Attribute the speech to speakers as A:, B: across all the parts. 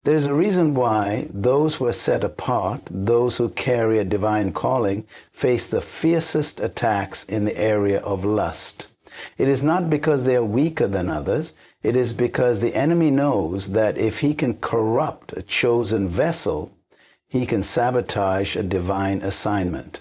A: There's a reason why those who are set apart, those who carry a divine calling, face the fiercest attacks in the area of lust. It is not because they are weaker than others. It is because the enemy knows that if he can corrupt a chosen vessel, he can sabotage a divine assignment.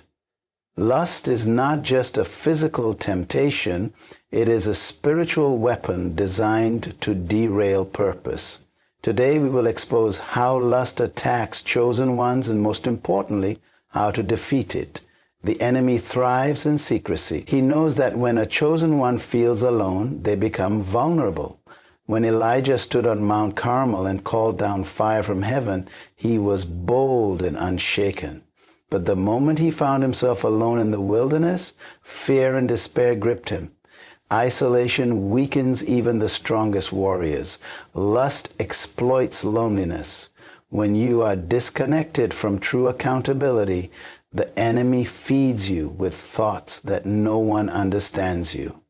A: Lust is not just a physical temptation. It is a spiritual weapon designed to derail purpose. Today we will expose how lust attacks chosen ones and, most importantly, how to defeat it. The enemy thrives in secrecy. He knows that when a chosen one feels alone, they become vulnerable. When Elijah stood on Mount Carmel and called down fire from heaven, he was bold and unshaken. But the moment he found himself alone in the wilderness, fear and despair gripped him. Isolation weakens even the strongest warriors. Lust exploits loneliness. When you are disconnected from true accountability, the enemy feeds you with thoughts that no one understands you,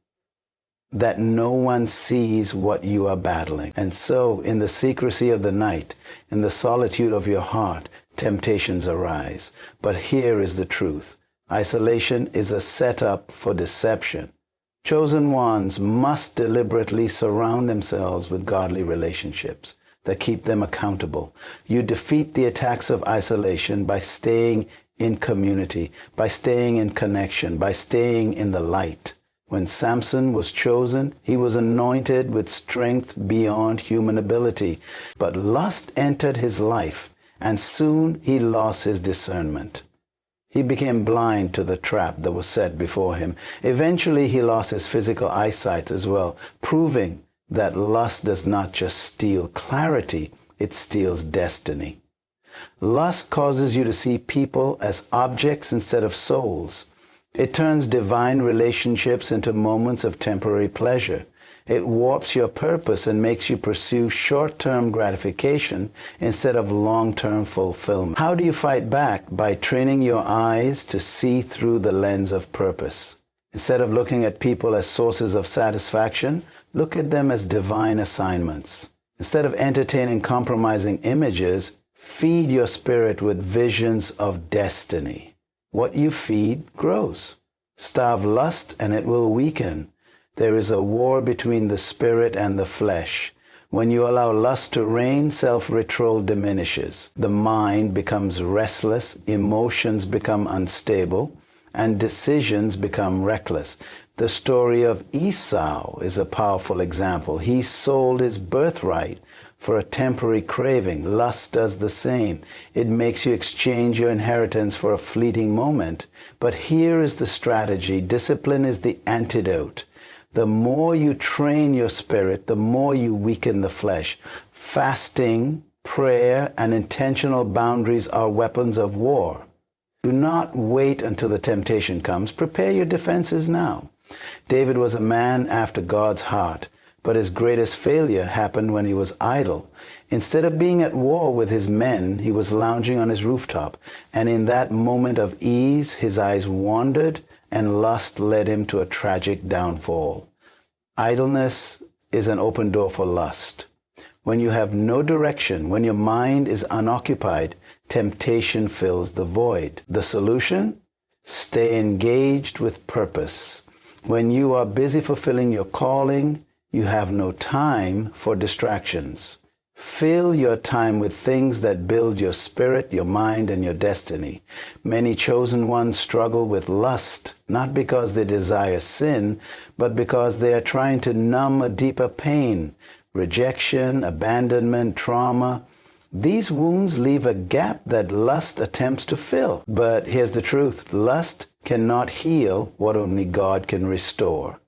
A: that no one sees what you are battling. And so, in the secrecy of the night, in the solitude of your heart, temptations arise. But here is the truth. Isolation is a setup for deception. Chosen ones must deliberately surround themselves with godly relationships that keep them accountable. You defeat the attacks of isolation by staying in community, by staying in connection, by staying in the light. When Samson was chosen, he was anointed with strength beyond human ability. But lust entered his life, and soon he lost his discernment. He became blind to the trap that was set before him. Eventually, he lost his physical eyesight as well, proving that lust does not just steal clarity, it steals destiny. Lust causes you to see people as objects instead of souls. It turns divine relationships into moments of temporary pleasure. It warps your purpose and makes you pursue short-term gratification instead of long-term fulfillment. How do you fight back? By training your eyes to see through the lens of purpose. Instead of looking at people as sources of satisfaction, look at them as divine assignments. Instead of entertaining compromising images, feed your spirit with visions of destiny. What you feed grows. Starve lust and it will weaken. There is a war between the spirit and the flesh. When you allow lust to reign, self-control diminishes. The mind becomes restless, emotions become unstable, and decisions become reckless. The story of Esau is a powerful example. He sold his birthright for a temporary craving. Lust does the same. It makes you exchange your inheritance for a fleeting moment. But here is the strategy. Discipline is the antidote. The more you train your spirit, the more you weaken the flesh. Fasting, prayer, and intentional boundaries are weapons of war. Do not wait until the temptation comes. Prepare your defenses now. David was a man after God's heart, but his greatest failure happened when he was idle. Instead of being at war with his men, he was lounging on his rooftop, and in that moment of ease, his eyes wandered, and lust led him to a tragic downfall. Idleness is an open door for lust. When you have no direction, when your mind is unoccupied, temptation fills the void. The solution? Stay engaged with purpose. When you are busy fulfilling your calling, you have no time for distractions. Fill your time with things that build your spirit, your mind, and your destiny. Many chosen ones struggle with lust, not because they desire sin, but because they are trying to numb a deeper pain, rejection, abandonment, trauma. These wounds leave a gap that lust attempts to fill. But here's the truth. Lust cannot heal what only God can restore.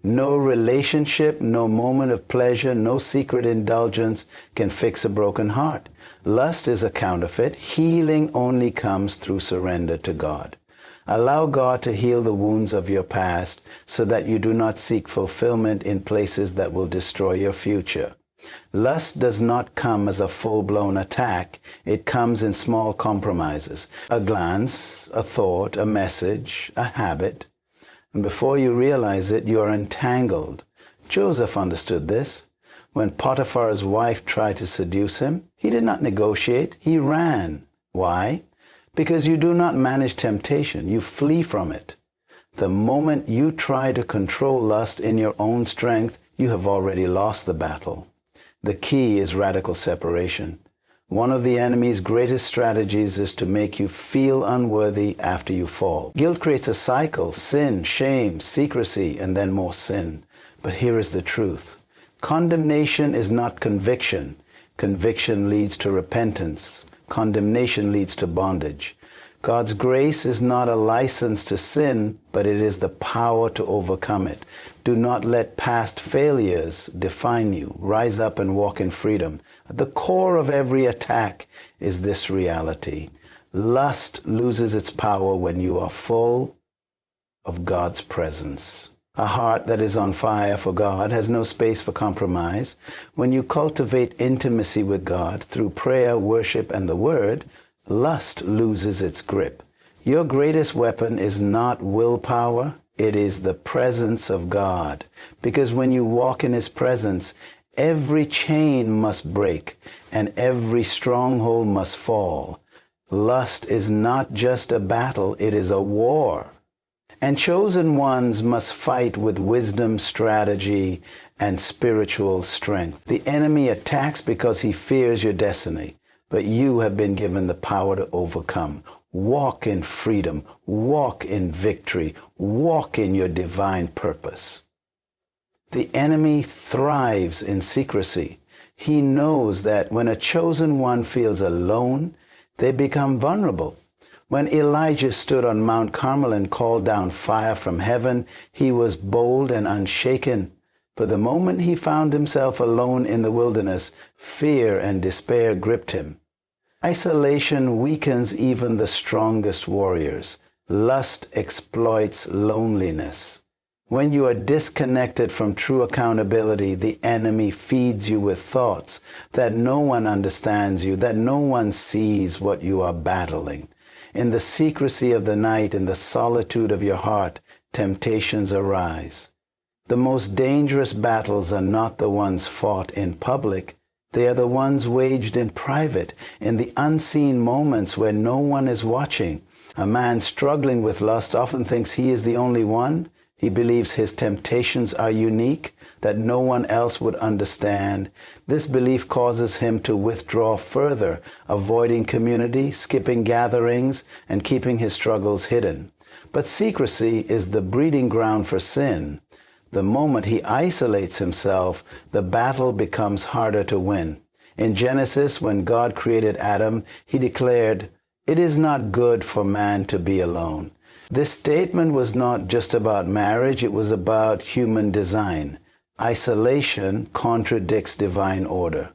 A: No relationship, no moment of pleasure, no secret indulgence can fix a broken heart. Lust is a counterfeit. Healing only comes through surrender to God. Allow God to heal the wounds of your past so that you do not seek fulfillment in places that will destroy your future. Lust does not come as a full-blown attack. It comes in small compromises. A glance, a thought, a message, a habit. And before you realize it, you are entangled. Joseph understood this. When Potiphar's wife tried to seduce him, He did not negotiate. He ran. Why? Because you do not manage temptation. You flee from it. The moment you try to control lust in your own strength, you have already lost the battle. The key is radical separation. One of the enemy's greatest strategies is to make you feel unworthy after you fall. Guilt creates a cycle: sin, shame, secrecy, and then more sin. But here is the truth. Condemnation is not conviction. Conviction leads to repentance. Condemnation leads to bondage. God's grace is not a license to sin, but it is the power to overcome it. Do not let past failures define you. Rise up and walk in freedom. At the core of every attack is this reality. Lust loses its power when you are full of God's presence. A heart that is on fire for God has no space for compromise. When you cultivate intimacy with God through prayer, worship, and the Word, lust loses its grip. Your greatest weapon is not willpower, it is the presence of God. Because when you walk in His presence, every chain must break and every stronghold must fall. Lust is not just a battle, it is a war. And chosen ones must fight with wisdom, strategy, and spiritual strength. The enemy attacks because he fears your destiny. But you have been given the power to overcome. Walk in freedom. Walk in victory. Walk in your divine purpose. The enemy thrives in secrecy. He knows that when a chosen one feels alone, they become vulnerable. When Elijah stood on Mount Carmel and called down fire from heaven, he was bold and unshaken. But the moment he found himself alone in the wilderness, fear and despair gripped him. Isolation weakens even the strongest warriors. Lust exploits loneliness. When you are disconnected from true accountability, the enemy feeds you with thoughts that no one understands you, that no one sees what you are battling. In the secrecy of the night, in the solitude of your heart, temptations arise. The most dangerous battles are not the ones fought in public. They are the ones waged in private, in the unseen moments where no one is watching. A man struggling with lust often thinks he is the only one. He believes his temptations are unique, that no one else would understand. This belief causes him to withdraw further, avoiding community, skipping gatherings, and keeping his struggles hidden. But secrecy is the breeding ground for sin. The moment he isolates himself, the battle becomes harder to win. In Genesis, when God created Adam, He declared, "It is not good for man to be alone." This statement was not just about marriage, it was about human design. Isolation contradicts divine order.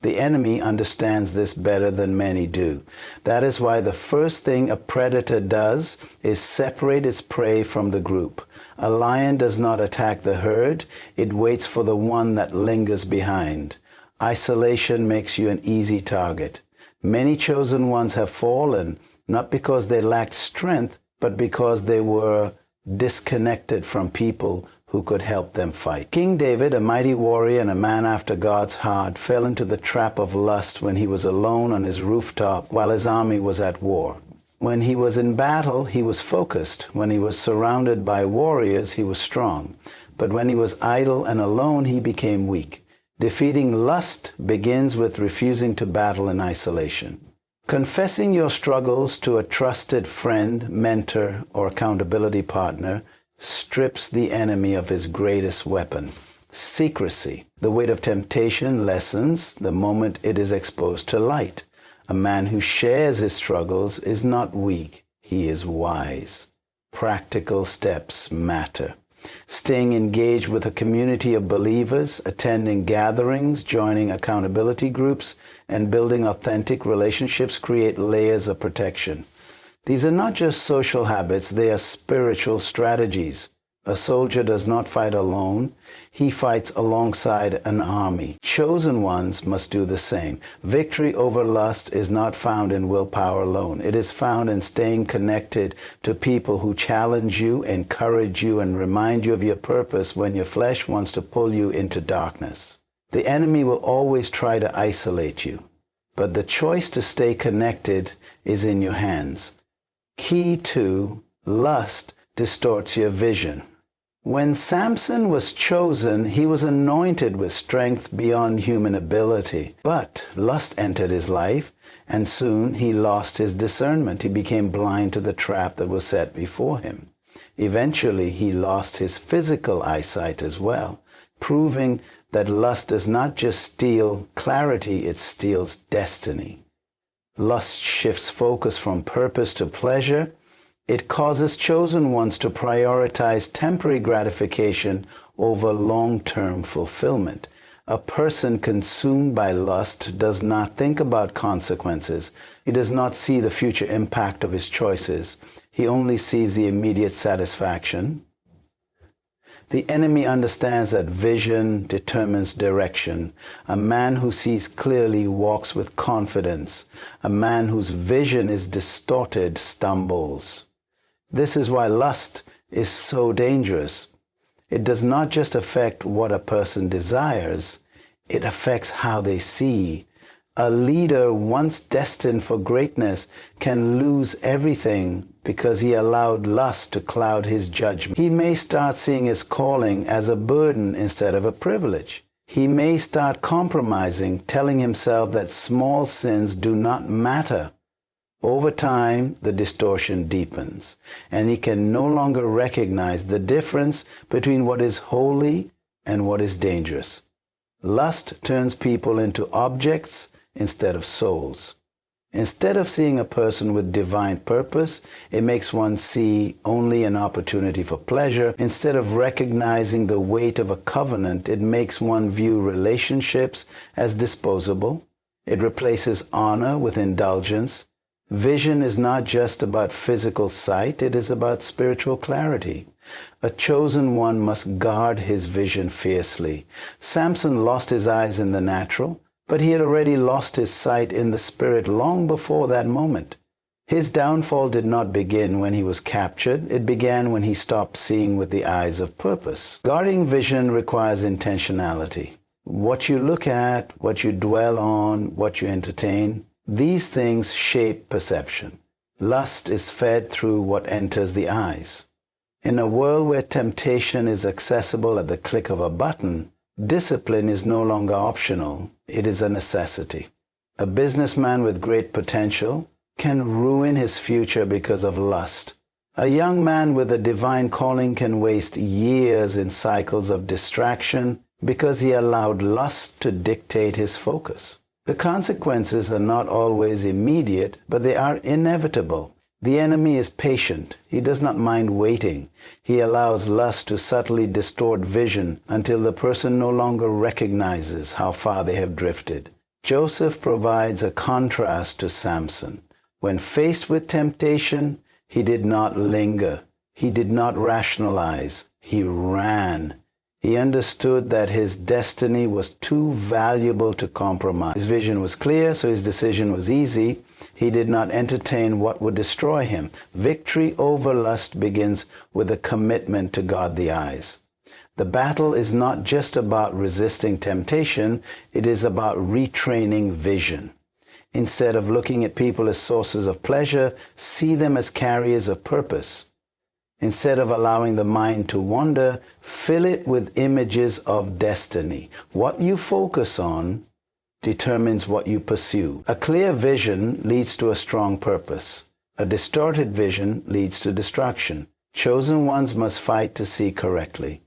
A: The enemy understands this better than many do. That is why the first thing a predator does is separate its prey from the group. A lion does not attack the herd, it waits for the one that lingers behind. Isolation makes you an easy target. Many chosen ones have fallen, not because they lacked strength, but because they were disconnected from people who could help them fight. King David, a mighty warrior and a man after God's heart, fell into the trap of lust when he was alone on his rooftop while his army was at war. When he was in battle, he was focused. When he was surrounded by warriors, he was strong. But when he was idle and alone, he became weak. Defeating lust begins with refusing to battle in isolation. Confessing your struggles to a trusted friend, mentor, or accountability partner strips the enemy of his greatest weapon, secrecy. The weight of temptation lessens the moment it is exposed to light. A man who shares his struggles is not weak, he is wise. Practical steps matter. Staying engaged with a community of believers, attending gatherings, joining accountability groups, and building authentic relationships create layers of protection. These are not just social habits, they are spiritual strategies. A soldier does not fight alone. He fights alongside an army. Chosen ones must do the same. Victory over lust is not found in willpower alone. It is found in staying connected to people who challenge you, encourage you, and remind you of your purpose when your flesh wants to pull you into darkness. The enemy will always try to isolate you. but the choice to stay connected is in your hands. Key 2, lust distorts your vision. When Samson was chosen, he was anointed with strength beyond human ability. But lust entered his life, and soon he lost his discernment. He became blind to the trap that was set before him. Eventually, he lost his physical eyesight as well, proving that lust does not just steal clarity, it steals destiny. Lust shifts focus from purpose to pleasure. It causes chosen ones to prioritize temporary gratification over long-term fulfillment. A person consumed by lust does not think about consequences. He does not see the future impact of his choices. He only sees the immediate satisfaction. The enemy understands that vision determines direction. A man who sees clearly walks with confidence. A man whose vision is distorted stumbles. This is why lust is so dangerous. It does not just affect what a person desires, it affects how they see. A leader once destined for greatness can lose everything because he allowed lust to cloud his judgment. He may start seeing his calling as a burden instead of a privilege. He may start compromising, telling himself that small sins do not matter. Over time, the distortion deepens, and he can no longer recognize the difference between what is holy and what is dangerous. Lust turns people into objects instead of souls. Instead of seeing a person with divine purpose, it makes one see only an opportunity for pleasure. Instead of recognizing the weight of a covenant, it makes one view relationships as disposable. It replaces honor with indulgence. Vision is not just about physical sight, it is about spiritual clarity. A chosen one must guard his vision fiercely. Samson lost his eyes in the natural, but he had already lost his sight in the spirit long before that moment. His downfall did not begin when he was captured. It began when he stopped seeing with the eyes of purpose. Guarding vision requires intentionality. What you look at, what you dwell on, what you entertain, these things shape perception. Lust is fed through what enters the eyes. In a world where temptation is accessible at the click of a button, discipline is no longer optional, it is a necessity. A businessman with great potential can ruin his future because of lust. A young man with a divine calling can waste years in cycles of distraction because he allowed lust to dictate his focus. The consequences are not always immediate, but they are inevitable. The enemy is patient. He does not mind waiting. He allows lust to subtly distort vision until the person no longer recognizes how far they have drifted. Joseph provides a contrast to Samson. When faced with temptation, he did not linger. He did not rationalize. He ran. He understood that his destiny was too valuable to compromise. His vision was clear, so his decision was easy. He did not entertain what would destroy him. Victory over lust begins with a commitment to guard the eyes. The battle is not just about resisting temptation, it is about retraining vision. Instead of looking at people as sources of pleasure, see them as carriers of purpose. Instead of allowing the mind to wander, fill it with images of destiny. What you focus on determines what you pursue. A clear vision leads to a strong purpose. A distorted vision leads to destruction. Chosen ones must fight to see correctly.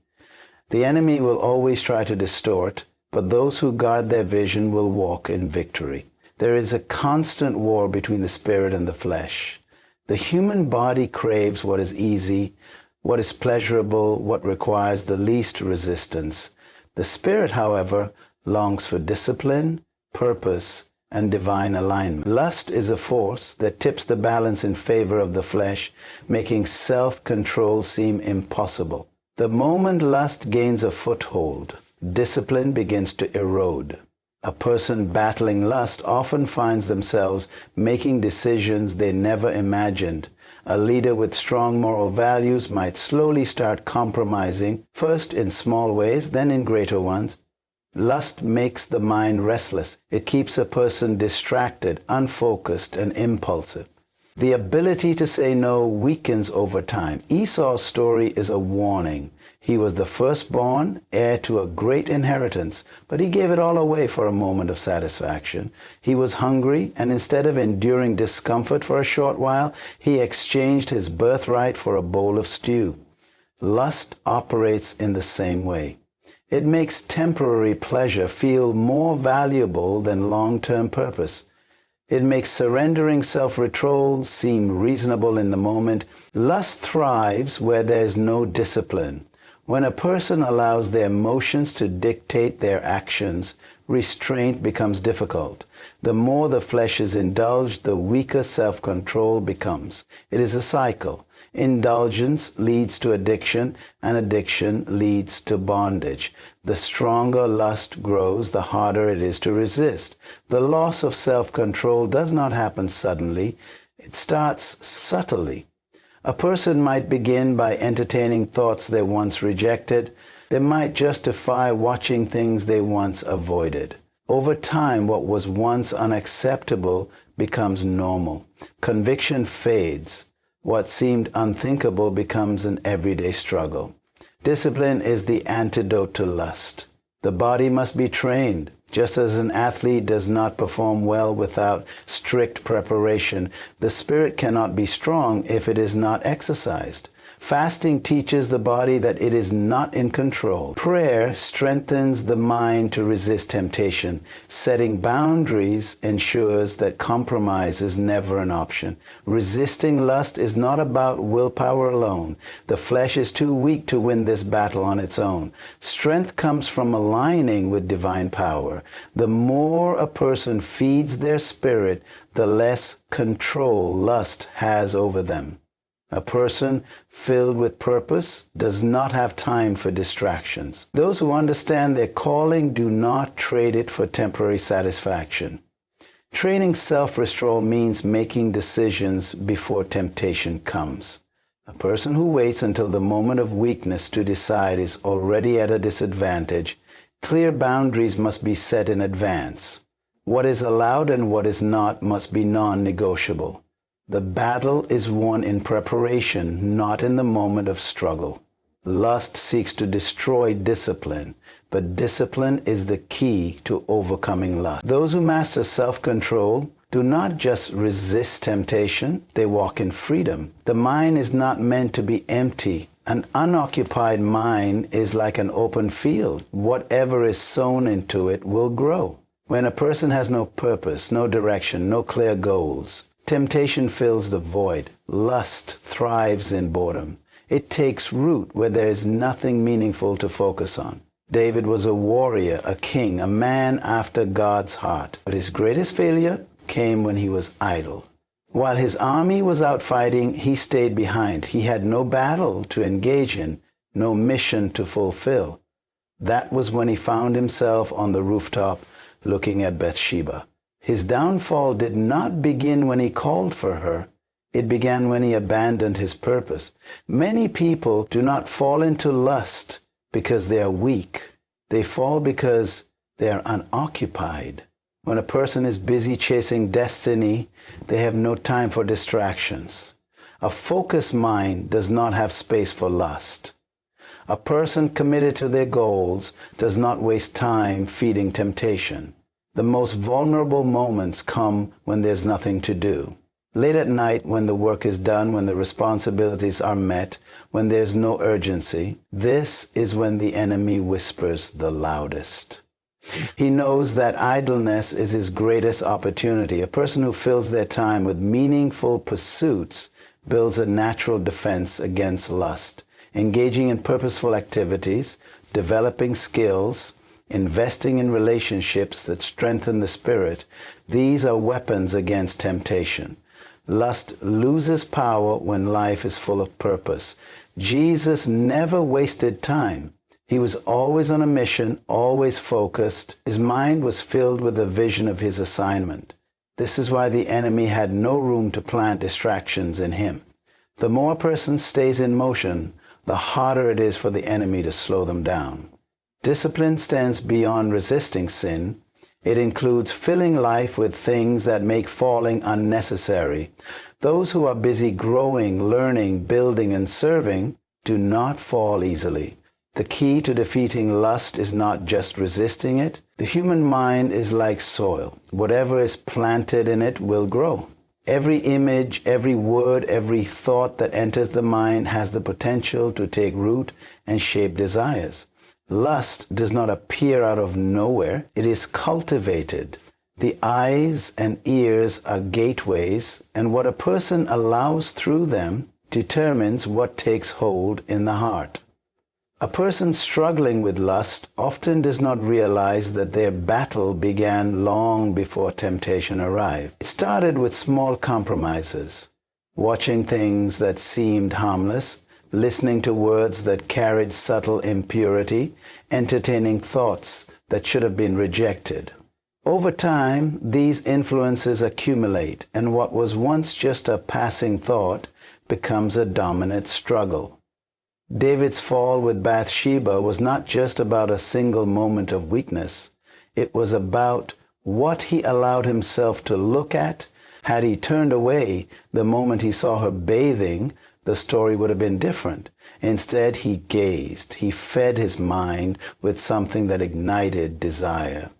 A: The enemy will always try to distort, but those who guard their vision will walk in victory. There is a constant war between the spirit and the flesh. The human body craves what is easy, what is pleasurable, what requires the least resistance. The spirit, however, longs for discipline, purpose, and divine alignment. Lust is a force that tips the balance in favor of the flesh, making self-control seem impossible. The moment lust gains a foothold, discipline begins to erode. A person battling lust often finds themselves making decisions they never imagined. A leader with strong moral values might slowly start compromising, first in small ways, then in greater ones. Lust makes the mind restless. It keeps a person distracted, unfocused, and impulsive. The ability to say no weakens over time. Esau's story is a warning. He was the firstborn, heir to a great inheritance, but he gave it all away for a moment of satisfaction. He was hungry, and instead of enduring discomfort for a short while, he exchanged his birthright for a bowl of stew. Lust operates in the same way. It makes temporary pleasure feel more valuable than long-term purpose. It makes surrendering self-control seem reasonable in the moment. Lust thrives where there is no discipline. When a person allows their emotions to dictate their actions, restraint becomes difficult. The more the flesh is indulged, the weaker self-control becomes. It is a cycle. Indulgence leads to addiction, and addiction leads to bondage. The stronger lust grows, the harder it is to resist. The loss of self-control does not happen suddenly. It starts subtly. A person might begin by entertaining thoughts they once rejected. They might justify watching things they once avoided. Over time, what was once unacceptable becomes normal. Conviction fades. What seemed unthinkable becomes an everyday struggle. Discipline is the antidote to lust. The body must be trained. Just as an athlete does not perform well without strict preparation, the spirit cannot be strong if it is not exercised. Fasting teaches the body that it is not in control. Prayer strengthens the mind to resist temptation. Setting boundaries ensures that compromise is never an option. Resisting lust is not about willpower alone. The flesh is too weak to win this battle on its own. Strength comes from aligning with divine power. The more a person feeds their spirit, the less control lust has over them. A person filled with purpose does not have time for distractions. Those who understand their calling do not trade it for temporary satisfaction. Training self-restraint means making decisions before temptation comes. A person who waits until the moment of weakness to decide is already at a disadvantage. Clear boundaries must be set in advance. What is allowed and what is not must be non-negotiable. The battle is won in preparation, not in the moment of struggle. Lust seeks to destroy discipline, but discipline is the key to overcoming lust. Those who master self-control do not just resist temptation, they walk in freedom. The mind is not meant to be empty. An unoccupied mind is like an open field. Whatever is sown into it will grow. When a person has no purpose, no direction, no clear goals, temptation fills the void. Lust thrives in boredom. It takes root where there is nothing meaningful to focus on. David was a warrior, a king, a man after God's heart. But his greatest failure came when he was idle. While his army was out fighting, he stayed behind. He had no battle to engage in, no mission to fulfill. That was when he found himself on the rooftop looking at Bathsheba. His downfall did not begin when he called for her. It began when he abandoned his purpose. Many people do not fall into lust because they are weak. They fall because they are unoccupied. When a person is busy chasing destiny, they have no time for distractions. A focused mind does not have space for lust. A person committed to their goals does not waste time feeding temptation. The most vulnerable moments come when there's nothing to do. Late at night, when the work is done, when the responsibilities are met, when there's no urgency, this is when the enemy whispers the loudest. He knows that idleness is his greatest opportunity. A person who fills their time with meaningful pursuits builds a natural defense against lust. Engaging in purposeful activities, developing skills, investing in relationships that strengthen the spirit, these are weapons against temptation. Lust loses power when life is full of purpose. Jesus never wasted time. He was always on a mission, always focused. His mind was filled with the vision of his assignment. This is why the enemy had no room to plant distractions in him. The more a person stays in motion, the harder it is for the enemy to slow them down. Discipline stands beyond resisting sin. It includes filling life with things that make falling unnecessary. Those who are busy growing, learning, building, and serving do not fall easily. The key to defeating lust is not just resisting it. The human mind is like soil. Whatever is planted in it will grow. Every image, every word, every thought that enters the mind has the potential to take root and shape desires. Lust does not appear out of nowhere. It is cultivated. The eyes and ears are gateways, and what a person allows through them determines what takes hold in the heart. A person struggling with lust often does not realize that their battle began long before temptation arrived. It started with small compromises, watching things that seemed harmless, listening to words that carried subtle impurity, entertaining thoughts that should have been rejected. Over time, these influences accumulate, and what was once just a passing thought becomes a dominant struggle. David's fall with Bathsheba was not just about a single moment of weakness. It was about what he allowed himself to look at. Had he turned away the moment he saw her bathing, the story would have been different. Instead, he gazed. He fed his mind with something that ignited desire.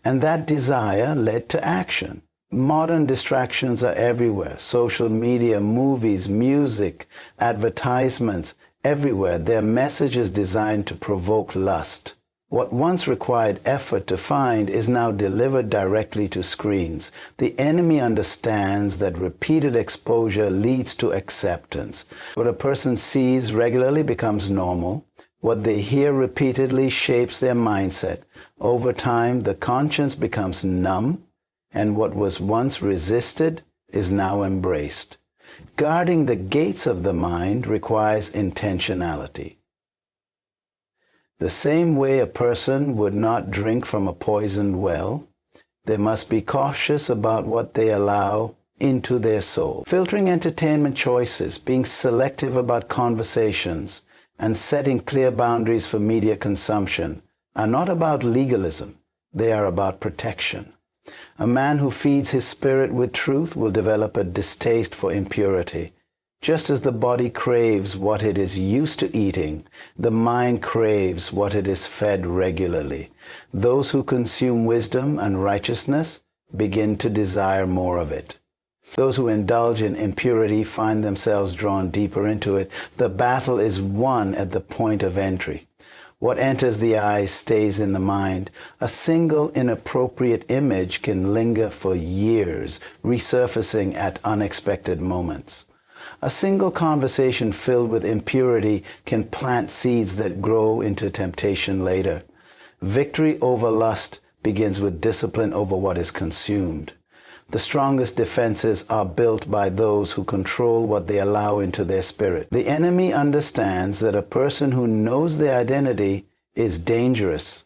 A: And that desire led to action. Modern distractions are everywhere. Social media, movies, music, advertisements, everywhere. Their messages designed to provoke lust. What once required effort to find is now delivered directly to screens. The enemy understands that repeated exposure leads to acceptance. What a person sees regularly becomes normal. What they hear repeatedly shapes their mindset. Over time, the conscience becomes numb, and what was once resisted is now embraced. Guarding the gates of the mind requires intentionality. The same way a person would not drink from a poisoned well, they must be cautious about what they allow into their soul. Filtering entertainment choices, being selective about conversations, and setting clear boundaries for media consumption are not about legalism. They are about protection. A man who feeds his spirit with truth will develop a distaste for impurity. Just as the body craves what it is used to eating, the mind craves what it is fed regularly. Those who consume wisdom and righteousness begin to desire more of it. Those who indulge in impurity find themselves drawn deeper into it. The battle is won at the point of entry. What enters the eyes stays in the mind. A single inappropriate image can linger for years, resurfacing at unexpected moments. A single conversation filled with impurity can plant seeds that grow into temptation later. Victory over lust begins with discipline over what is consumed. The strongest defenses are built by those who control what they allow into their spirit. The enemy understands that a person who knows their identity is dangerous.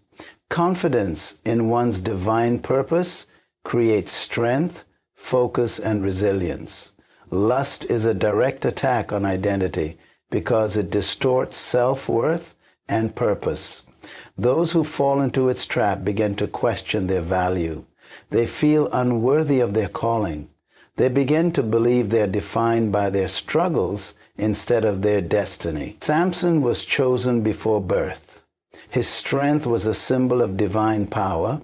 A: Confidence in one's divine purpose creates strength, focus, and resilience. Lust is a direct attack on identity because it distorts self-worth and purpose. Those who fall into its trap begin to question their value. They feel unworthy of their calling. They begin to believe they are defined by their struggles instead of their destiny. Samson was chosen before birth. His strength was a symbol of divine power,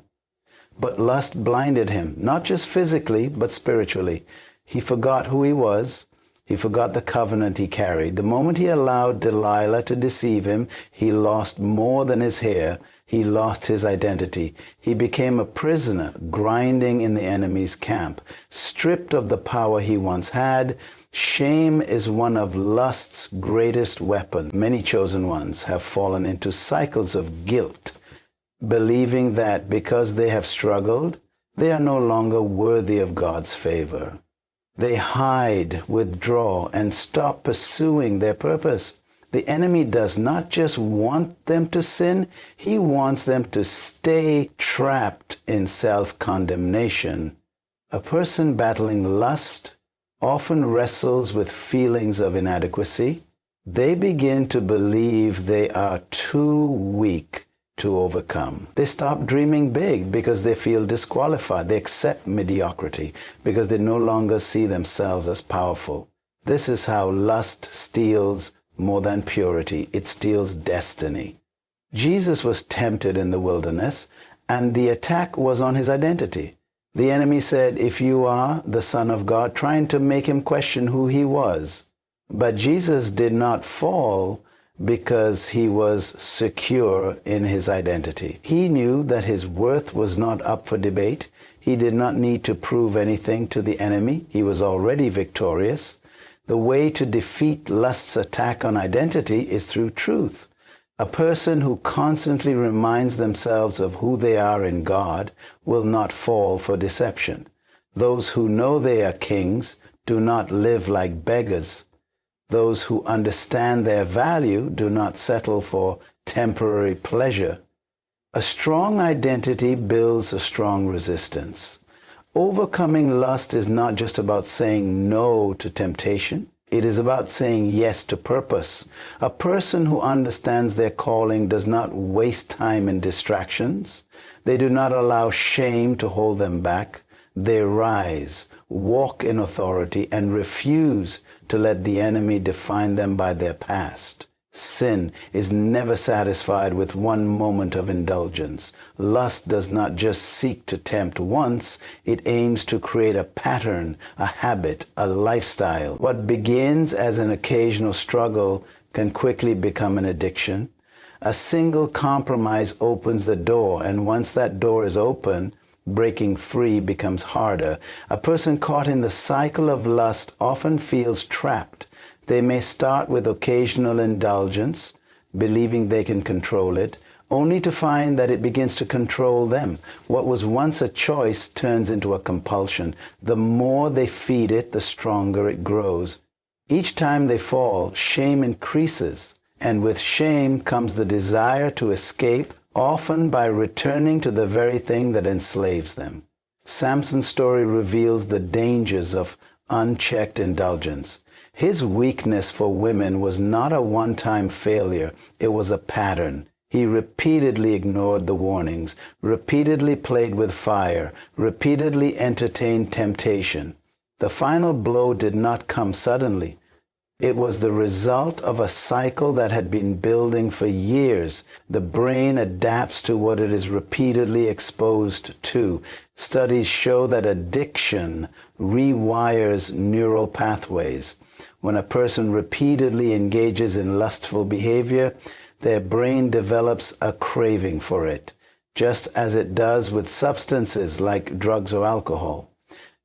A: but lust blinded him, not just physically, but spiritually. He forgot who he was. He forgot the covenant he carried. The moment he allowed Delilah to deceive him, he lost more than his hair. He lost his identity. He became a prisoner, grinding in the enemy's camp. Stripped of the power he once had, shame is one of lust's greatest weapons. Many chosen ones have fallen into cycles of guilt, believing that because they have struggled, they are no longer worthy of God's favor. They hide, withdraw, and stop pursuing their purpose. The enemy does not just want them to sin, he wants them to stay trapped in self-condemnation. A person battling lust often wrestles with feelings of inadequacy. They begin to believe they are too weak to overcome. They stop dreaming big because they feel disqualified. They accept mediocrity because they no longer see themselves as powerful. This is how lust steals more than purity. It steals destiny. Jesus was tempted in the wilderness, and the attack was on his identity. The enemy said, "If you are the Son of God," trying to make him question who he was. But Jesus did not fall because he was secure in his identity. He knew that his worth was not up for debate. He did not need to prove anything to the enemy. He was already victorious. The way to defeat lust's attack on identity is through truth. A person who constantly reminds themselves of who they are in God will not fall for deception. Those who know they are kings do not live like beggars. Those who understand their value do not settle for temporary pleasure. A strong identity builds a strong resistance. Overcoming lust is not just about saying no to temptation. It is about saying yes to purpose. A person who understands their calling does not waste time in distractions. They do not allow shame to hold them back. They rise, walk in authority, and refuse to let the enemy define them by their past. Sin is never satisfied with one moment of indulgence. Lust does not just seek to tempt once, it aims to create a pattern, a habit, a lifestyle. What begins as an occasional struggle can quickly become an addiction. A single compromise opens the door, and once that door is open, breaking free becomes harder. A person caught in the cycle of lust often feels trapped. They may start with occasional indulgence, believing they can control it, only to find that it begins to control them. What was once a choice turns into a compulsion. The more they feed it, the stronger it grows. Each time they fall, shame increases, and with shame comes the desire to escape, often by returning to the very thing that enslaves them. Samson's story reveals the dangers of unchecked indulgence. His weakness for women was not a one-time failure. It was a pattern. He repeatedly ignored the warnings, repeatedly played with fire, repeatedly entertained temptation. The final blow did not come suddenly. It was the result of a cycle that had been building for years. The brain adapts to what it is repeatedly exposed to. Studies show that addiction rewires neural pathways. When a person repeatedly engages in lustful behavior, their brain develops a craving for it, just as it does with substances like drugs or alcohol.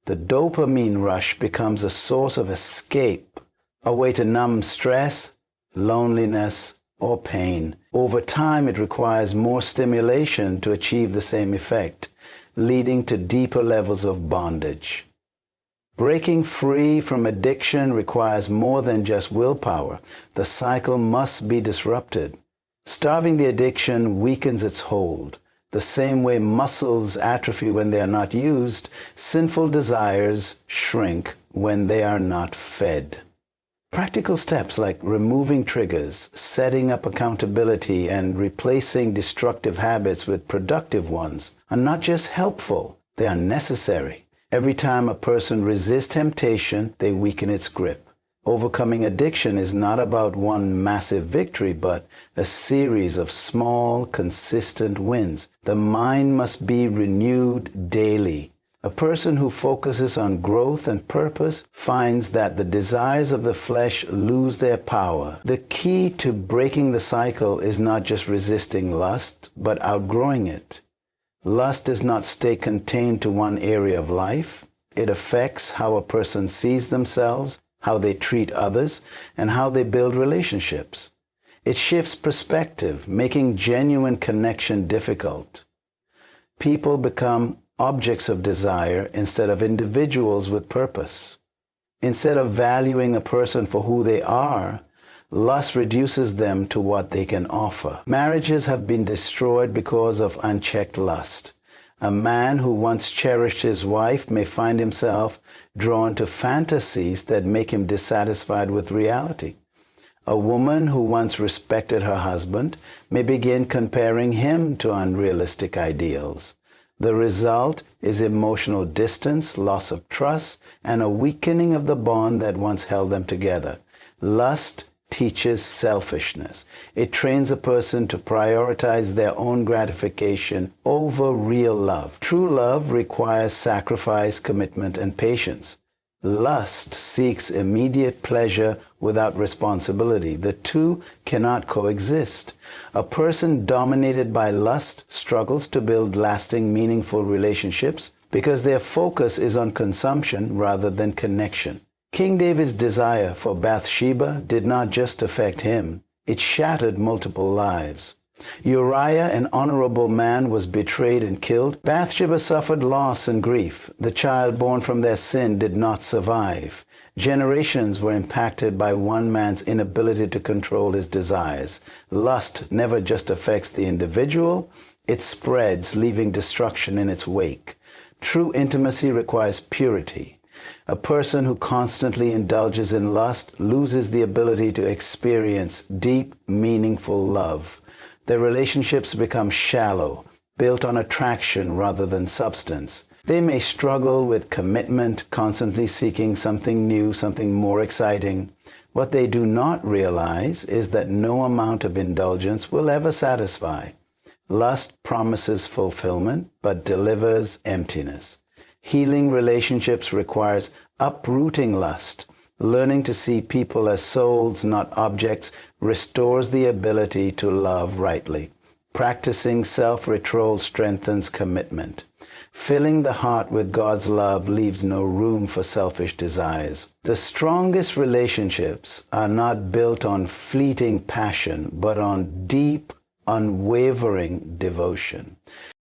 A: The dopamine rush becomes a source of escape, a way to numb stress, loneliness, or pain. Over time, it requires more stimulation to achieve the same effect, leading to deeper levels of bondage. Breaking free from addiction requires more than just willpower. The cycle must be disrupted. Starving the addiction weakens its hold. The same way muscles atrophy when they are not used, sinful desires shrink when they are not fed. Practical steps like removing triggers, setting up accountability, and replacing destructive habits with productive ones are not just helpful, they are necessary. Every time a person resists temptation, they weaken its grip. Overcoming addiction is not about one massive victory, but a series of small, consistent wins. The mind must be renewed daily. A person who focuses on growth and purpose finds that the desires of the flesh lose their power. The key to breaking the cycle is not just resisting lust, but outgrowing it. Lust does not stay contained to one area of life. It affects how a person sees themselves, how they treat others, and how they build relationships. It shifts perspective, making genuine connection difficult. People become objects of desire instead of individuals with purpose. Instead of valuing a person for who they are, lust reduces them to what they can offer. Marriages have been destroyed because of unchecked lust. A man who once cherished his wife may find himself drawn to fantasies that make him dissatisfied with reality. A woman who once respected her husband may begin comparing him to unrealistic ideals. The result is emotional distance, loss of trust, and a weakening of the bond that once held them together. Lust teaches selfishness. It trains a person to prioritize their own gratification over real love. True love requires sacrifice, commitment, and patience. Lust seeks immediate pleasure without responsibility. The two cannot coexist. A person dominated by lust struggles to build lasting, meaningful relationships because their focus is on consumption rather than connection. King David's desire for Bathsheba did not just affect him, it shattered multiple lives. Uriah, an honorable man, was betrayed and killed. Bathsheba suffered loss and grief. The child born from their sin did not survive. Generations were impacted by one man's inability to control his desires. Lust never just affects the individual, it spreads, leaving destruction in its wake. True intimacy requires purity. A person who constantly indulges in lust loses the ability to experience deep, meaningful love. Their relationships become shallow, built on attraction rather than substance. They may struggle with commitment, constantly seeking something new, something more exciting. What they do not realize is that no amount of indulgence will ever satisfy. Lust promises fulfillment, but delivers emptiness. Healing relationships requires uprooting lust. Learning to see people as souls, not objects, restores the ability to love rightly. Practicing self-control strengthens commitment. Filling the heart with God's love leaves no room for selfish desires. The strongest relationships are not built on fleeting passion, but on deep, unwavering devotion.